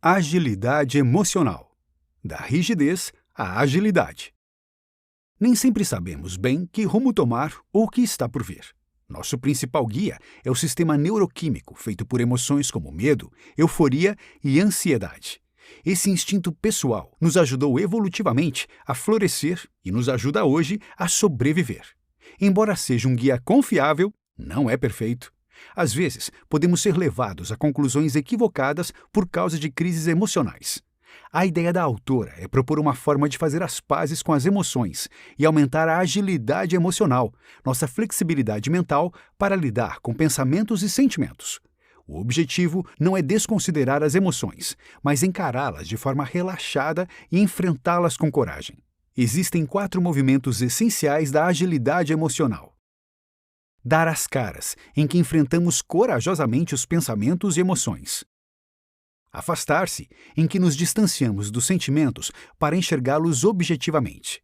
Agilidade emocional. Da rigidez à agilidade. Nem sempre sabemos bem que rumo tomar ou o que está por vir. Nosso principal guia é o sistema neuroquímico feito por emoções como medo, euforia e ansiedade. Esse instinto pessoal nos ajudou evolutivamente a florescer e nos ajuda hoje a sobreviver. Embora seja um guia confiável, não é perfeito. Às vezes, podemos ser levados a conclusões equivocadas por causa de crises emocionais. A ideia da autora é propor uma forma de fazer as pazes com as emoções e aumentar a agilidade emocional, nossa flexibilidade mental para lidar com pensamentos e sentimentos. O objetivo não é desconsiderar as emoções, mas encará-las de forma relaxada e enfrentá-las com coragem. Existem 4 movimentos essenciais da agilidade emocional. Dar as caras, em que enfrentamos corajosamente os pensamentos e emoções. Afastar-se, em que nos distanciamos dos sentimentos para enxergá-los objetivamente.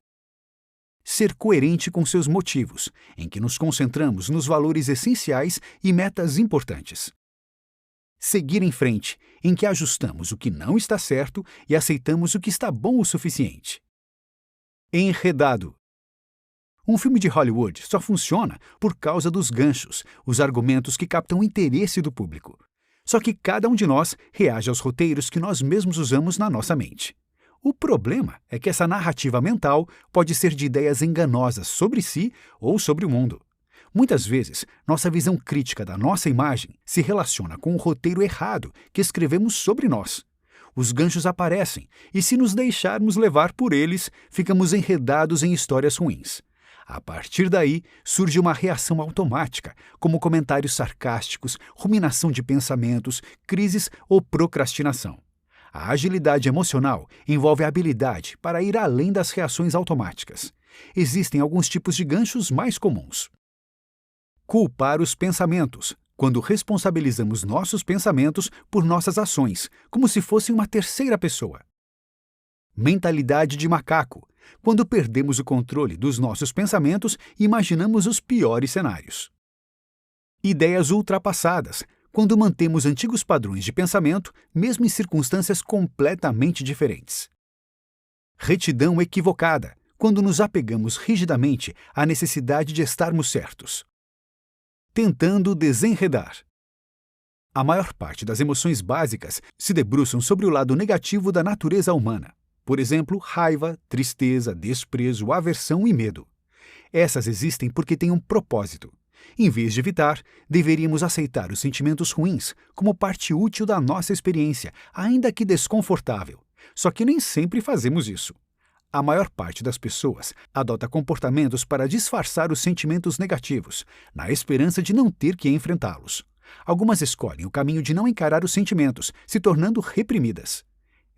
Ser coerente com seus motivos, em que nos concentramos nos valores essenciais e metas importantes. Seguir em frente, em que ajustamos o que não está certo e aceitamos o que está bom o suficiente. Enredado. Um filme de Hollywood só funciona por causa dos ganchos, os argumentos que captam o interesse do público. Só que cada um de nós reage aos roteiros que nós mesmos usamos na nossa mente. O problema é que essa narrativa mental pode ser de ideias enganosas sobre si ou sobre o mundo. Muitas vezes, nossa visão crítica da nossa imagem se relaciona com o roteiro errado que escrevemos sobre nós. Os ganchos aparecem e, se nos deixarmos levar por eles, ficamos enredados em histórias ruins. A partir daí, surge uma reação automática, como comentários sarcásticos, ruminação de pensamentos, crises ou procrastinação. A agilidade emocional envolve a habilidade para ir além das reações automáticas. Existem alguns tipos de ganchos mais comuns. Culpar os pensamentos, quando responsabilizamos nossos pensamentos por nossas ações, como se fossem uma terceira pessoa. Mentalidade de macaco, quando perdemos o controle dos nossos pensamentos e imaginamos os piores cenários. Ideias ultrapassadas, quando mantemos antigos padrões de pensamento, mesmo em circunstâncias completamente diferentes. Retidão equivocada, quando nos apegamos rigidamente à necessidade de estarmos certos. Tentando desenredar. A maior parte das emoções básicas se debruçam sobre o lado negativo da natureza humana. Por exemplo, raiva, tristeza, desprezo, aversão e medo. Essas existem porque têm um propósito. Em vez de evitar, deveríamos aceitar os sentimentos ruins como parte útil da nossa experiência, ainda que desconfortável. Só que nem sempre fazemos isso. A maior parte das pessoas adota comportamentos para disfarçar os sentimentos negativos, na esperança de não ter que enfrentá-los. Algumas escolhem o caminho de não encarar os sentimentos, se tornando reprimidas.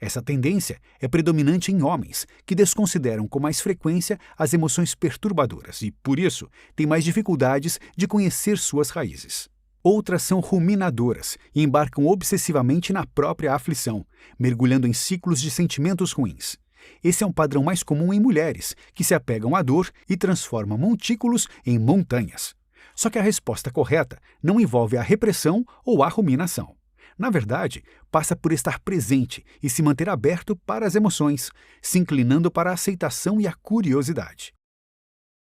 Essa tendência é predominante em homens, que desconsideram com mais frequência as emoções perturbadoras e, por isso, têm mais dificuldades de conhecer suas raízes. Outras são ruminadoras e embarcam obsessivamente na própria aflição, mergulhando em ciclos de sentimentos ruins. Esse é um padrão mais comum em mulheres, que se apegam à dor e transformam montículos em montanhas. Só que a resposta correta não envolve a repressão ou a ruminação. Na verdade, passa por estar presente e se manter aberto para as emoções, se inclinando para a aceitação e a curiosidade.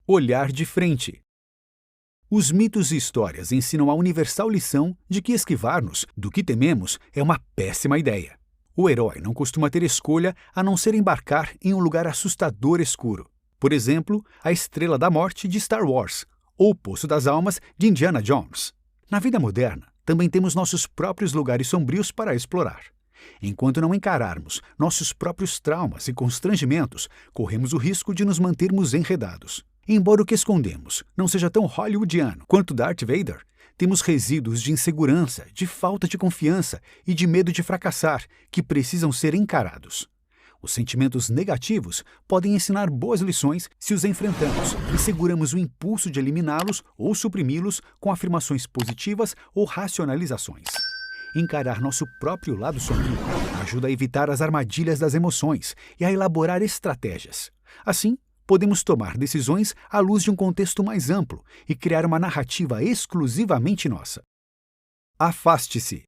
Olhar de frente. Os mitos e histórias ensinam a universal lição de que esquivar-nos do que tememos é uma péssima ideia. O herói não costuma ter escolha a não ser embarcar em um lugar assustador escuro. Por exemplo, a Estrela da Morte de Star Wars ou o Poço das Almas de Indiana Jones. Na vida moderna, também temos nossos próprios lugares sombrios para explorar. Enquanto não encararmos nossos próprios traumas e constrangimentos, corremos o risco de nos mantermos enredados. Embora o que escondemos não seja tão hollywoodiano quanto Darth Vader, temos resíduos de insegurança, de falta de confiança e de medo de fracassar que precisam ser encarados. Os sentimentos negativos podem ensinar boas lições se os enfrentamos e seguramos o impulso de eliminá-los ou suprimi-los com afirmações positivas ou racionalizações. Encarar nosso próprio lado sombrio ajuda a evitar as armadilhas das emoções e a elaborar estratégias. Assim, podemos tomar decisões à luz de um contexto mais amplo e criar uma narrativa exclusivamente nossa. Afaste-se.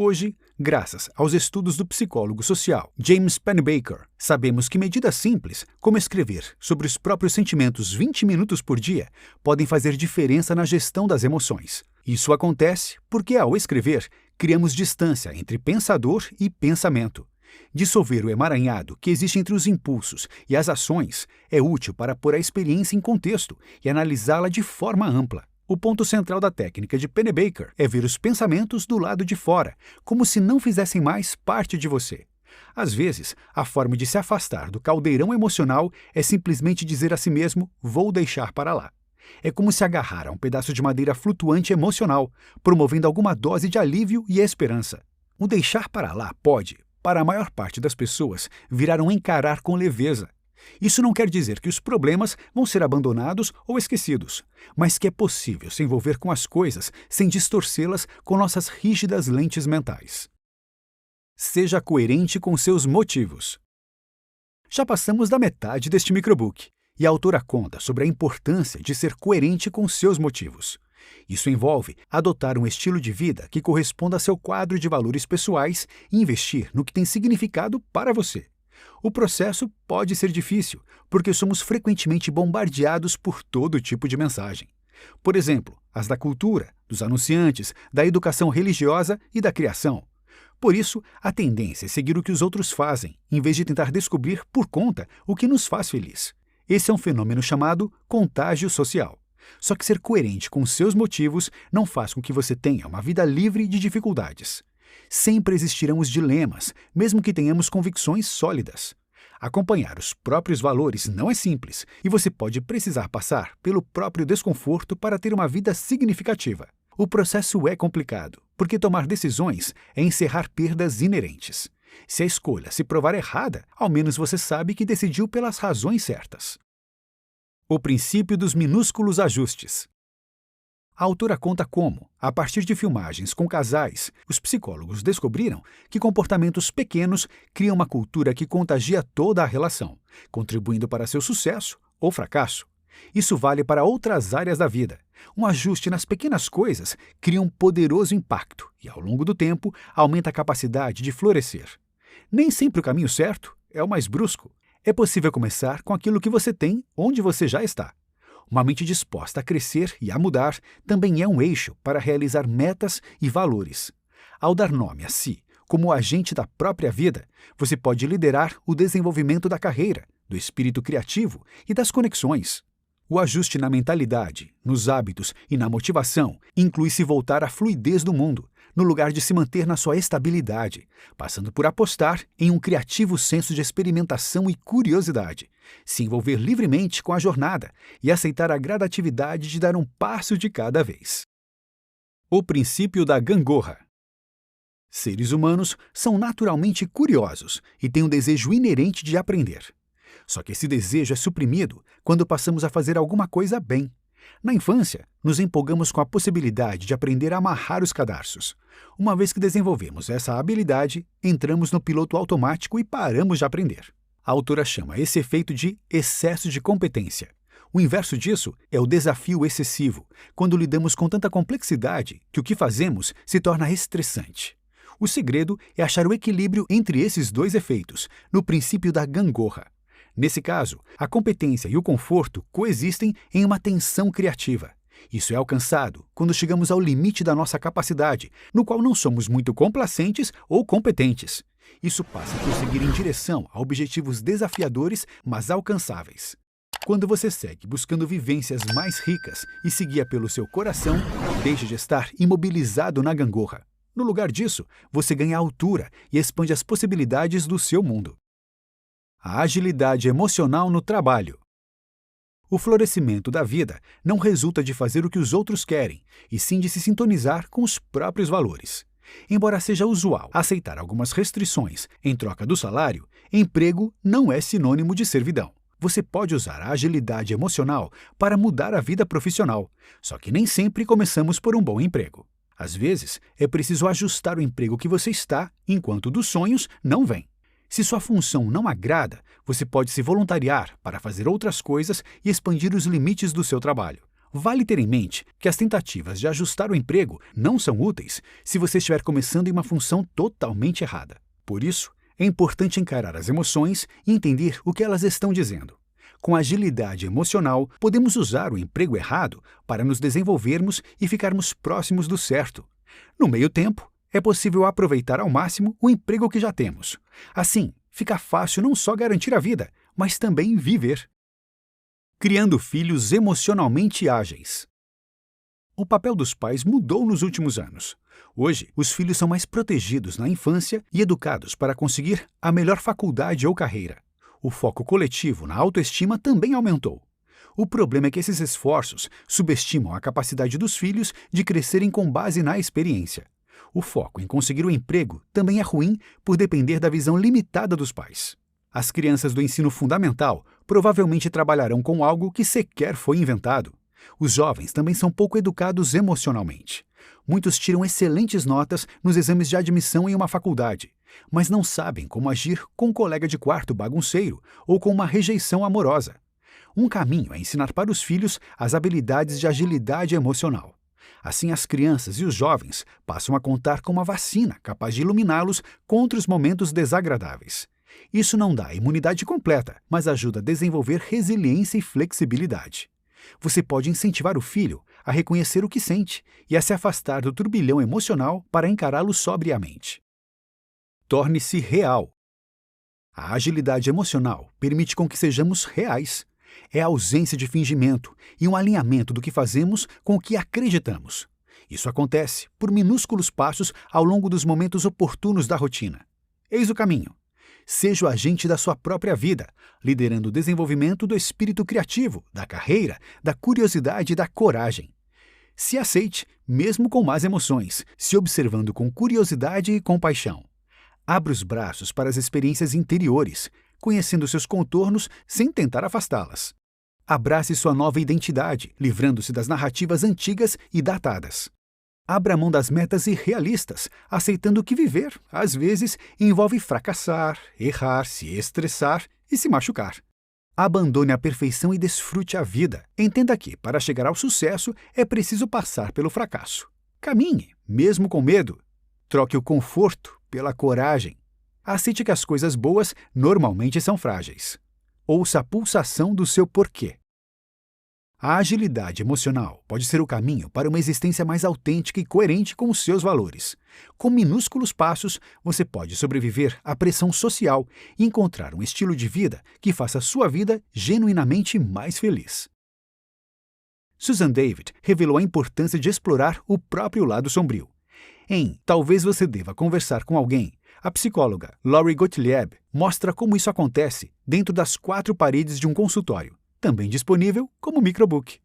Hoje, graças aos estudos do psicólogo social James Pennebaker, sabemos que medidas simples, como escrever sobre os próprios sentimentos 20 minutos por dia, podem fazer diferença na gestão das emoções. Isso acontece porque, ao escrever, criamos distância entre pensador e pensamento. Dissolver o emaranhado que existe entre os impulsos e as ações é útil para pôr a experiência em contexto e analisá-la de forma ampla. O ponto central da técnica de Pennebaker é ver os pensamentos do lado de fora, como se não fizessem mais parte de você. Às vezes, a forma de se afastar do caldeirão emocional é simplesmente dizer a si mesmo: vou deixar para lá. É como se agarrar a um pedaço de madeira flutuante emocional, promovendo alguma dose de alívio e esperança. O deixar para lá pode, para a maior parte das pessoas, virar um encarar com leveza. Isso não quer dizer que os problemas vão ser abandonados ou esquecidos, mas que é possível se envolver com as coisas sem distorcê-las com nossas rígidas lentes mentais. Seja coerente com seus motivos. Já passamos da metade deste microbook, e a autora conta sobre a importância de ser coerente com seus motivos. Isso envolve adotar um estilo de vida que corresponda a seu quadro de valores pessoais e investir no que tem significado para você. O processo pode ser difícil, porque somos frequentemente bombardeados por todo tipo de mensagem. Por exemplo, as da cultura, dos anunciantes, da educação religiosa e da criação. Por isso, a tendência é seguir o que os outros fazem, em vez de tentar descobrir por conta o que nos faz feliz. Esse é um fenômeno chamado contágio social. Só que ser coerente com seus motivos não faz com que você tenha uma vida livre de dificuldades. Sempre existirão os dilemas, mesmo que tenhamos convicções sólidas. Acompanhar os próprios valores não é simples, e você pode precisar passar pelo próprio desconforto para ter uma vida significativa. O processo é complicado, porque tomar decisões é encerrar perdas inerentes. Se a escolha se provar errada, ao menos você sabe que decidiu pelas razões certas. O princípio dos minúsculos ajustes. A autora conta como, a partir de filmagens com casais, os psicólogos descobriram que comportamentos pequenos criam uma cultura que contagia toda a relação, contribuindo para seu sucesso ou fracasso. Isso vale para outras áreas da vida. Um ajuste nas pequenas coisas cria um poderoso impacto e, ao longo do tempo, aumenta a capacidade de florescer. Nem sempre o caminho certo é o mais brusco. É possível começar com aquilo que você tem onde você já está. Uma mente disposta a crescer e a mudar também é um eixo para realizar metas e valores. Ao dar nome a si como agente da própria vida, você pode liderar o desenvolvimento da carreira, do espírito criativo e das conexões. O ajuste na mentalidade, nos hábitos e na motivação inclui se voltar à fluidez do mundo, no lugar de se manter na sua estabilidade, passando por apostar em um criativo senso de experimentação e curiosidade, se envolver livremente com a jornada e aceitar a gradatividade de dar um passo de cada vez. O princípio da gangorra. Seres humanos são naturalmente curiosos e têm um desejo inerente de aprender. Só que esse desejo é suprimido quando passamos a fazer alguma coisa bem. Na infância, nos empolgamos com a possibilidade de aprender a amarrar os cadarços. Uma vez que desenvolvemos essa habilidade, entramos no piloto automático e paramos de aprender. A autora chama esse efeito de excesso de competência. O inverso disso é o desafio excessivo, quando lidamos com tanta complexidade que o que fazemos se torna estressante. O segredo é achar o equilíbrio entre esses dois efeitos, no princípio da gangorra. Nesse caso, a competência e o conforto coexistem em uma tensão criativa. Isso é alcançado quando chegamos ao limite da nossa capacidade, no qual não somos muito complacentes ou competentes. Isso passa por seguir em direção a objetivos desafiadores, mas alcançáveis. Quando você segue buscando vivências mais ricas e se guia pelo seu coração, deixa de estar imobilizado na gangorra. No lugar disso, você ganha altura e expande as possibilidades do seu mundo. A agilidade emocional no trabalho. O florescimento da vida não resulta de fazer o que os outros querem, e sim de se sintonizar com os próprios valores. Embora seja usual aceitar algumas restrições em troca do salário, emprego não é sinônimo de servidão. Você pode usar a agilidade emocional para mudar a vida profissional, só que nem sempre começamos por um bom emprego. Às vezes, é preciso ajustar o emprego que você está, enquanto dos sonhos não vem. Se sua função não agrada, você pode se voluntariar para fazer outras coisas e expandir os limites do seu trabalho. Vale ter em mente que as tentativas de ajustar o emprego não são úteis se você estiver começando em uma função totalmente errada. Por isso, é importante encarar as emoções e entender o que elas estão dizendo. Com agilidade emocional, podemos usar o emprego errado para nos desenvolvermos e ficarmos próximos do certo. No meio tempo, é possível aproveitar ao máximo o emprego que já temos. Assim, fica fácil não só garantir a vida, mas também viver. Criando filhos emocionalmente ágeis. O papel dos pais mudou nos últimos anos. Hoje, os filhos são mais protegidos na infância e educados para conseguir a melhor faculdade ou carreira. O foco coletivo na autoestima também aumentou. O problema é que esses esforços subestimam a capacidade dos filhos de crescerem com base na experiência. O foco em conseguir o emprego também é ruim por depender da visão limitada dos pais. As crianças do ensino fundamental provavelmente trabalharão com algo que sequer foi inventado. Os jovens também são pouco educados emocionalmente. Muitos tiram excelentes notas nos exames de admissão em uma faculdade, mas não sabem como agir com um colega de quarto bagunceiro ou com uma rejeição amorosa. Um caminho é ensinar para os filhos as habilidades de agilidade emocional. Assim, as crianças e os jovens passam a contar com uma vacina capaz de iluminá-los contra os momentos desagradáveis. Isso não dá imunidade completa, mas ajuda a desenvolver resiliência e flexibilidade. Você pode incentivar o filho a reconhecer o que sente e a se afastar do turbilhão emocional para encará-lo sobriamente. Torne-se real. A agilidade emocional permite com que sejamos reais. É a ausência de fingimento e um alinhamento do que fazemos com o que acreditamos. Isso acontece por minúsculos passos ao longo dos momentos oportunos da rotina. Eis o caminho. Seja o agente da sua própria vida, liderando o desenvolvimento do espírito criativo, da carreira, da curiosidade e da coragem. Se aceite, mesmo com más emoções, se observando com curiosidade e compaixão. Abra os braços para as experiências interiores, conhecendo seus contornos sem tentar afastá-las. Abrace sua nova identidade, livrando-se das narrativas antigas e datadas. Abra mão das metas irrealistas, aceitando que viver, às vezes, envolve fracassar, errar, se estressar e se machucar. Abandone a perfeição e desfrute a vida. Entenda que, para chegar ao sucesso, é preciso passar pelo fracasso. Caminhe, mesmo com medo. Troque o conforto pela coragem. Aceite que as coisas boas normalmente são frágeis. Ouça a pulsação do seu porquê. A agilidade emocional pode ser o caminho para uma existência mais autêntica e coerente com os seus valores. Com minúsculos passos, você pode sobreviver à pressão social e encontrar um estilo de vida que faça sua vida genuinamente mais feliz. Susan David revelou a importância de explorar o próprio lado sombrio. Em Talvez Você Deva Conversar com Alguém, a psicóloga Lori Gottlieb mostra como isso acontece dentro das 4 paredes de um consultório, também disponível como microbook.